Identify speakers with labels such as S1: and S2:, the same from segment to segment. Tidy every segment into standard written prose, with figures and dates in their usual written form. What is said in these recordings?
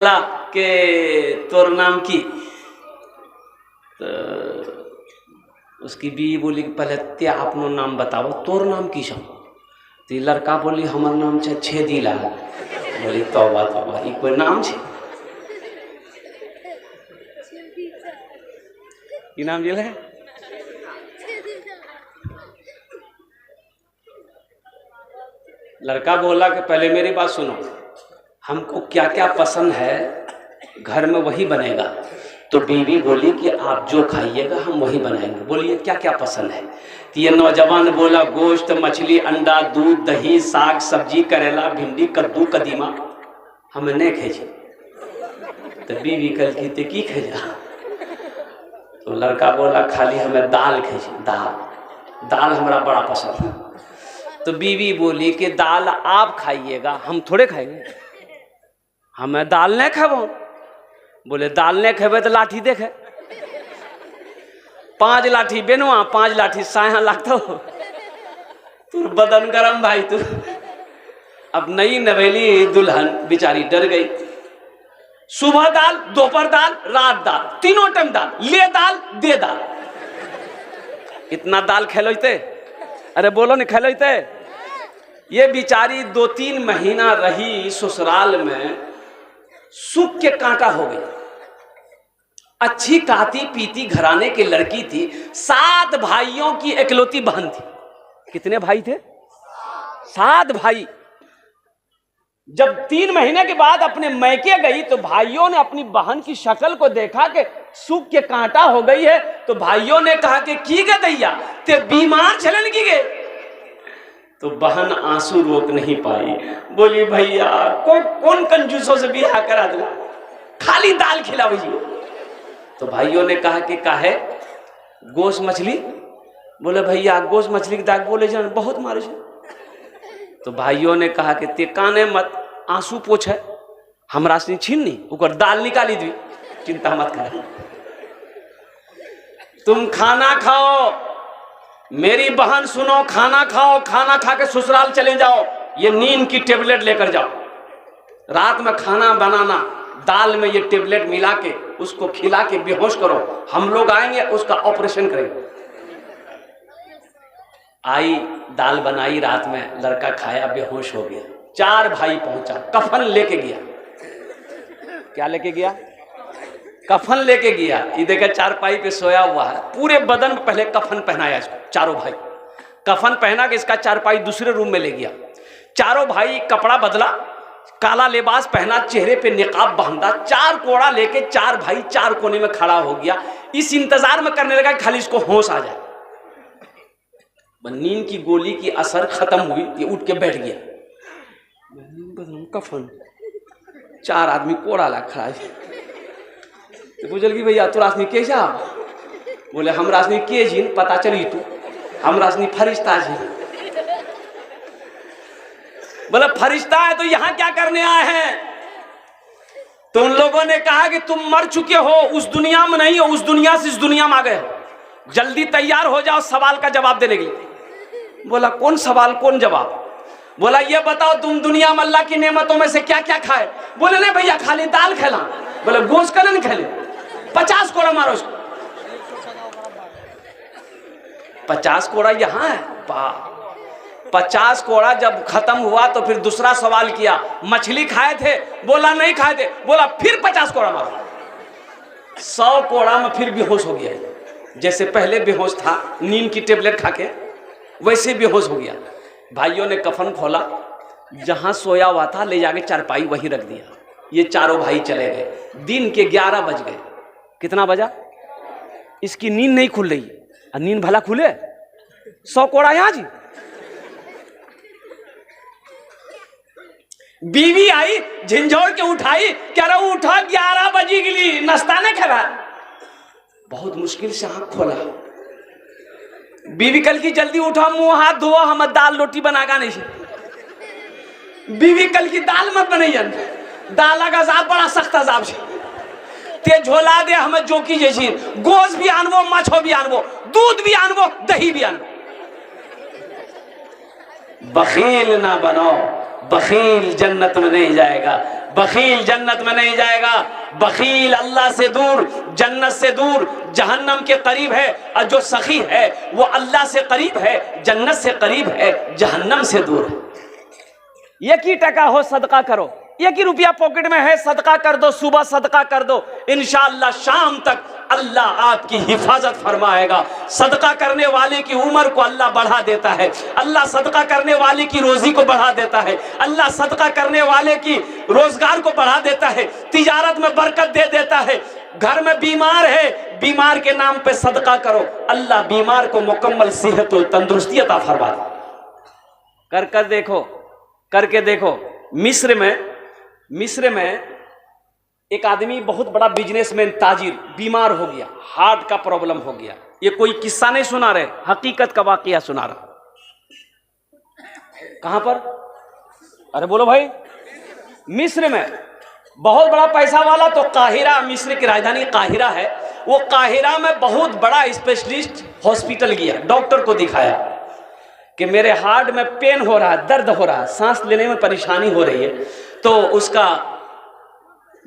S1: के तोर नाम की तो उसकी बीवी बोली पहले ते अपनो नाम बताओ, तोर नाम की छो? तो लड़का बोली हमर नाम छे छेदीलाल। बोली तौबा तौबा, ई कोई नाम छे? की नाम दिल है? लड़का बोला कि पहले मेरी बात सुनो, हमको क्या क्या पसंद है घर में वही बनेगा। तो बीवी बोली कि आप जो खाइएगा हम वही बनाएंगे। बोलिए क्या क्या पसंद है? तो ये नौजवान बोला गोश्त, मछली, अंडा, दूध, दही, साग सब्जी, करेला, भिंडी, कद्दू, कदीमा हमें नहीं खेजे। तो बीवी कल की की खेजा? तो लड़का बोला खाली हमें दाल खेजे, दाल हमारा बड़ा पसंद है। तो बीवी बोली कि दाल आप खाइएगा, हम थोड़े खाएंगे, हमें दाल नहीं खाबो। बोले दाल नहीं खेबे तो लाठी देखे, 5 लाठी बेनवा 5 लाठी साया लागतो। तू बदन गरम भाई तू। अब नई नवेली दुल्हन बेचारी डर गई। सुबह दाल, दोपहर दाल, रात दाल, तीनों टाइम दाल, ले दाल दे दाल। इतना दाल खेलोते? अरे बोलो नहीं खेलोते? ये बेचारी 2-3 महीना रही ससुराल में, सूख के कांटा हो गई। अच्छी खाती पीती घराने की लड़की थी, 7 भाइयों की इकलौती बहन थी। कितने भाई थे? 7 भाई। जब 3 महीने के बाद अपने मैके गई तो भाइयों ने अपनी बहन की शक्ल को देखा कि सूख के कांटा हो गई है। तो भाइयों ने कहा कि की गे दैया ते बीमार चलन की गे। तो बहन आंसू रोक नहीं पाई, बोली भैया कौन कंजूसों से बियाह करा दिला, खाली दाल खिलाओ। तो भाइयों ने कहा कि काहे? गोश्त मछली? बोले भैया गोश्त मछली की दाग बोले जान बहुत मारे छे। तो भाइयों ने कहा कि ते काने मत, आंसू पोछ है हमरा से छीन नी उकर दाल निकाली दी, चिंता मत कर, तुम खाना खाओ। मेरी बहन सुनो, खाना खाओ, खाना खा के ससुराल चले जाओ, ये नींद की टेबलेट लेकर जाओ। रात में खाना बनाना, दाल में ये टेबलेट मिला के उसको खिला के बेहोश करो, हम लोग आएंगे उसका ऑपरेशन करेंगे। आई दाल बनाई, रात में लड़का खाया, बेहोश हो गया। 4 भाई पहुंचा, कफन लेके गया। क्या लेके गया? कफन लेके गया। ये देखा चारपाई पे सोया हुआ है, पूरे बदन में पहले कफन पहनाया इसको। चारों भाई कफन पहना के इसका चारपाई दूसरे रूम में ले गया। चारों भाई कपड़ा बदला, काला लिबास पहना, चेहरे पे निकाब बांधा, 4 कोड़ा लेके 4 भाई 4 कोने में खड़ा हो गया। इस इंतजार में करने लगा खाली इसको होश आ जाए। नींद की गोली की असर खत्म हुई, ये उठ के बैठ गया। कफन 4 आदमी कोड़ा ला खड़ा है। तो पूछल कि भैया तो रासनी के जा? बोले हम रासनी के जीन पता चली तू, हम रासनी फरिश्ता जी। बोले फरिश्ता है तो यहाँ क्या करने आए हैं? तो उन लोगों ने कहा कि तुम मर चुके हो, उस दुनिया में नहीं हो, उस दुनिया से इस दुनिया में आ गए हो, जल्दी तैयार हो जाओ सवाल का जवाब देने के लिए। बोला कौन सवाल कौन जवाब? बोला ये बताओ तुम दुनिया में अल्लाह की नेमतों में से क्या क्या खाए? बोले नहीं भैया खाली दाल खेला। बोले गोश्त का नहीं खेले, 50 कोड़ा मारो उसको। 50 कोड़ा यहाँ है। 50 कोड़ा जब खत्म हुआ तो फिर दूसरा सवाल किया, मछली खाए थे? बोला नहीं खाए थे। बोला फिर 50 कोड़ा मारो। 100 कोड़ा में फिर बेहोश हो गया। जैसे पहले बेहोश था नींद की टेबलेट खा के, वैसे बेहोश हो गया। भाइयों ने कफन खोला, जहां सोया हुआ था ले जाके चारपाई वहीं रख दिया। ये चारों भाई चले गए। दिन के 11 बज गए। कितना बजा? इसकी नींद नहीं खुल रही, नींद भला खुले? 100 कोड़ा यहां जी। बीवी आई झिंझोड़ के उठाई, कह रहा उठा 11 बजे के लिए नाश्ता नहीं खा। बहुत मुश्किल से आंख खोला। बीवी कल की जल्दी उठा, मुंह हाथ धो, हम दाल रोटी बनागा नहीं। बीवी कल की दाल मत बनैयन, दाल का जाप बड़ा सख्त जाप है, ते झोला दे हमें जो की जैसी, गोश्त भी आनबो, मछो भी आनबो, दूध भी आनबो, दही भी आनबो। बखील ना बनो, बखील जन्नत में नहीं जाएगा। बखील जन्नत में नहीं जाएगा। बखील अल्लाह से दूर, जन्नत से दूर, जहन्नम के करीब है। और जो सखी है वो अल्लाह से करीब है, जन्नत से करीब है, जहन्नम से दूर है। 1 ही टका हो सदका करो, 1 ही रुपया पॉकेट में है सदका कर दो, सुबह सदका कर दो, इंशाअल्लाह शाम तक अल्लाह आपकी हिफाजत फरमाएगा। सदका करने वाले की उम्र को अल्लाह बढ़ा देता है, अल्लाह सदका करने वाले की रोजी को बढ़ा देता है, अल्लाह सदका करने वाले की रोजगार को बढ़ा देता है, तिजारत में बरकत दे देता है। घर में बीमार है, बीमार के नाम पे सदका करो, अल्लाह बीमार को मुकम्मल सेहत और तंदुरुस्ती अता फरमा दे। कर देखो, करके देखो। मिस्र में एक आदमी बहुत बड़ा बिजनेसमैन ताजिर बीमार हो गया, हार्ट का प्रॉब्लम हो गया। ये कोई किस्सा नहीं सुना रहे, हकीकत का वाकया सुना रहा। कहां पर? अरे बोलो भाई। मिस्र में बहुत बड़ा पैसा वाला, तो काहिरा, मिस्र की राजधानी काहिरा है, वो काहिरा में बहुत बड़ा स्पेशलिस्ट हॉस्पिटल गया, डॉक्टर को दिखाया कि मेरे हार्ट में पेन हो रहा है, दर्द हो रहा है, सांस लेने में परेशानी हो रही है। तो उसका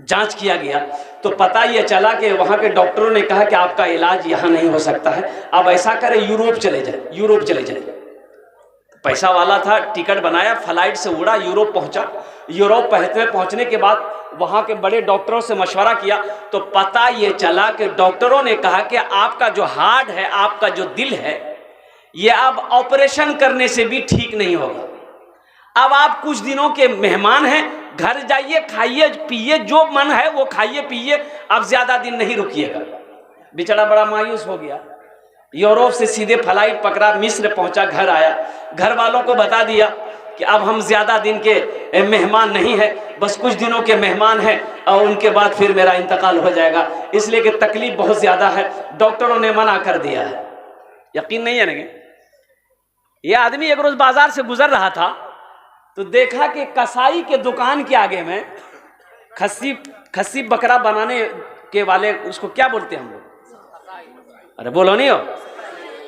S1: जांच किया गया तो पता ये चला कि वहां के डॉक्टरों ने कहा कि आपका इलाज यहां नहीं हो सकता है, आप ऐसा करें यूरोप चले जाए, यूरोप चले जाए। पैसा वाला था, टिकट बनाया, फ्लाइट से उड़ा, यूरोप पहुंचा। यूरोप पहुंचने के बाद वहां के बड़े डॉक्टरों से मशवरा किया तो पता ये चला कि डॉक्टरों ने कहा कि आपका जो हार्ट है, आपका जो दिल है, ये अब ऑपरेशन करने से भी ठीक नहीं होगा। अब आप कुछ दिनों के मेहमान हैं, घर जाइए, खाइए पिए, जो मन है वो खाइए पिए, अब ज्यादा दिन नहीं रुकिएगा। बेचारा बड़ा मायूस हो गया, यूरोप से सीधे फ्लाइट पकड़ा, मिस्र पहुंचा, घर आया, घर वालों को बता दिया कि अब हम ज्यादा दिन के मेहमान नहीं है, बस कुछ दिनों के मेहमान हैं और उनके बाद फिर मेरा इंतकाल हो जाएगा, इसलिए कि तकलीफ बहुत ज्यादा है, डॉक्टरों ने मना कर दिया है। यकीन नहीं है ना? ये आदमी एक रोज बाजार से गुजर रहा था तो देखा कि कसाई के दुकान के आगे में खस्सी बकरा बनाने के वाले, उसको क्या बोलते हैं हम लोग? अरे बोलो नहीं हो।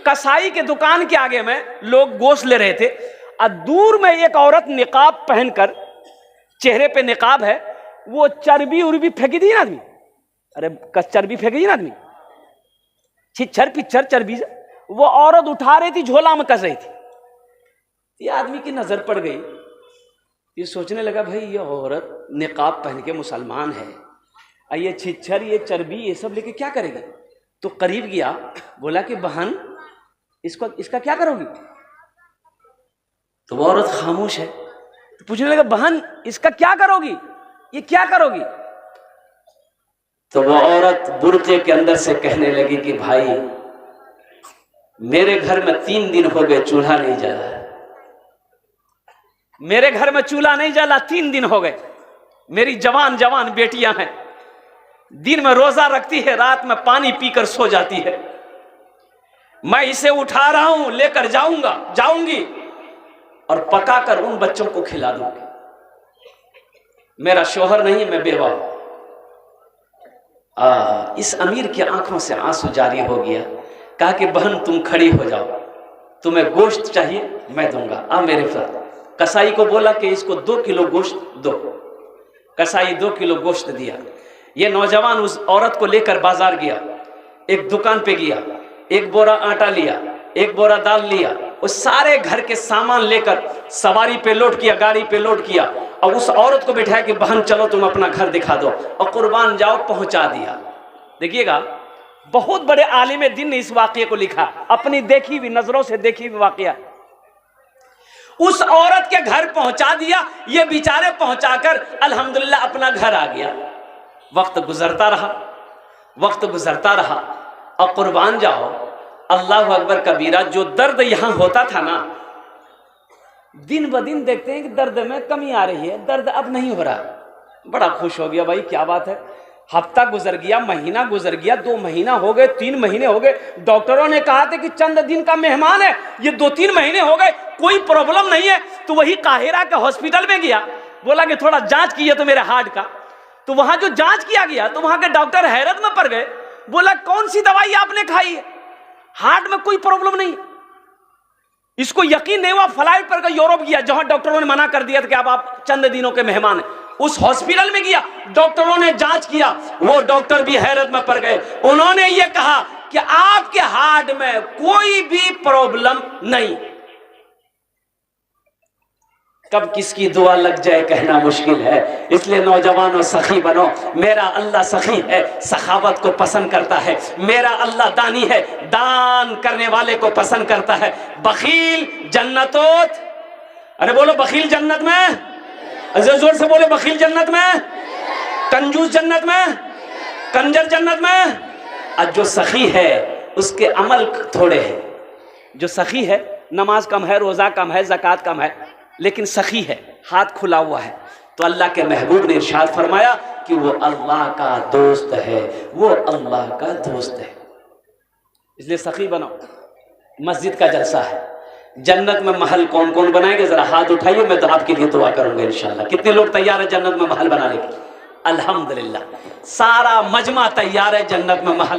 S1: कसाई के दुकान के आगे में लोग गोश्त ले रहे थे और दूर में एक औरत निकाब पहनकर, चेहरे पे निकाब है, वो चर्बी उर्बी फेंकी दी ना आदमी। अरे चर्बी फेंकी दी ना आदमी, छिच्छर पिच्छर चर्बी से वो औरत उठा रही थी, झोला में कस रही थी। ये आदमी की नजर पड़ गई, ये सोचने लगा भाई ये औरत निकाब पहन के मुसलमान है, ये छिच्छर ये चर्बी ये सब लेके क्या करेगी? तो करीब गया, बोला कि बहन इसका क्या करोगी? तो वो औरत खामोश है। तो पूछने लगा बहन इसका क्या करोगी, ये क्या करोगी? तो वो औरत बुर्के के अंदर से कहने लगी कि भाई मेरे घर में 3 दिन हो गए चूल्हा नहीं जला, मेरे घर में चूल्हा नहीं जला 3 दिन हो गए। मेरी जवान जवान बेटियां हैं, दिन में रोजा रखती है, रात में पानी पीकर सो जाती है। मैं इसे उठा रहा हूं, लेकर जाऊंगी और पकाकर उन बच्चों को खिला दूंगी। मेरा शोहर नहीं, मैं बेवा हूं। इस अमीर की आंखों से आंसू जारी हो गया। कहा कि बहन तुम खड़ी हो जाओ, तुम्हें गोश्त चाहिए मैं दूंगा, आ मेरे साथ। कसाई को बोला कि इसको 2 किलो गोश्त दो। कसाई 2 किलो गोश्त दिया। ये नौजवान उस औरत को लेकर बाजार गया, एक दुकान पे गया, 1 बोरा आटा लिया, 1 बोरा दाल लिया, उस सारे घर के सामान लेकर सवारी पे लोड किया, गाड़ी पे लोड किया और उस औरत को बिठाया कि बहन चलो तुम अपना घर दिखा दो और कुर्बान जाओ, पहुंचा दिया। देखिएगा बहुत बड़े आलिम दिन ने इस वाकये को लिखा, अपनी देखी हुई नजरों से देखी हुई वाकया। उस औरत के घर पहुंचा दिया, ये बेचारे पहुंचाकर अल्हम्दुलिल्लाह अपना घर आ गया। वक्त गुजरता रहा और कुर्बान जाओ, अल्लाह अकबर कबीरा, जो दर्द यहां होता था ना, दिन ब दिन देखते हैं कि दर्द में कमी आ रही है, दर्द अब नहीं हो रहा। बड़ा खुश हो गया, भाई क्या बात है। हफ्ता गुजर गया, महीना गुजर गया, 2 महीना हो गए, 3 महीने हो गए। डॉक्टरों ने कहा था कि चंद दिन का मेहमान है, ये 2-3 महीने हो गए, कोई प्रॉब्लम नहीं है। तो वही काहिरा के हॉस्पिटल में गया, बोला कि थोड़ा जांच किया तो मेरे हार्ट का। तो वहां जो जांच किया गया तो वहां के डॉक्टर हैरत में पड़ गए, बोला कौन सी दवाई आपने खाई है, हार्ट में कोई प्रॉब्लम नहीं। इसको यकीन नहीं हुआ, फ्लाइट पर यूरोप गया जहां डॉक्टरों ने मना कर दिया था कि अब आप चंद दिनों के मेहमान हैं। उस हॉस्पिटल में गया, डॉक्टरों ने जांच किया, वो डॉक्टर भी हैरत में पड़ गए। उन्होंने ये कहा कि आपके हार्ट में कोई भी प्रॉब्लम नहीं। कब किसकी दुआ लग जाए कहना मुश्किल है, इसलिए नौजवानों सखी बनो। मेरा अल्लाह सखी है, सखावत को पसंद करता है। मेरा अल्लाह दानी है, दान करने वाले को पसंद करता है। बखील जन्नतोत, अरे बोलो बखील जन्नत में, जोर से बोले बखील जन्नत में, कंजूस जन्नत में, कंजर जन्नत में। और जो सखी है उसके अमल थोड़े हैं। जो सखी है, नमाज कम है, रोजा कम है, ज़कात कम है, लेकिन सखी है, हाथ खुला हुआ है, तो अल्लाह के महबूब ने इरशाद फरमाया कि वो अल्लाह का दोस्त है, वो अल्लाह का दोस्त है। इसलिए सखी बनो। मस्जिद का जलसा है, जन्नत में महल कौन कौन बनाएंगे, जरा हाथ उठाइए, मैं तो आपके लिए दुआ करूंगा इंशाल्लाह। कितने लोग तैयार है जन्नत में महल बनाने के? अल्हम्दुलिल्लाह, सारा मजमा तैयार है जन्नत में महल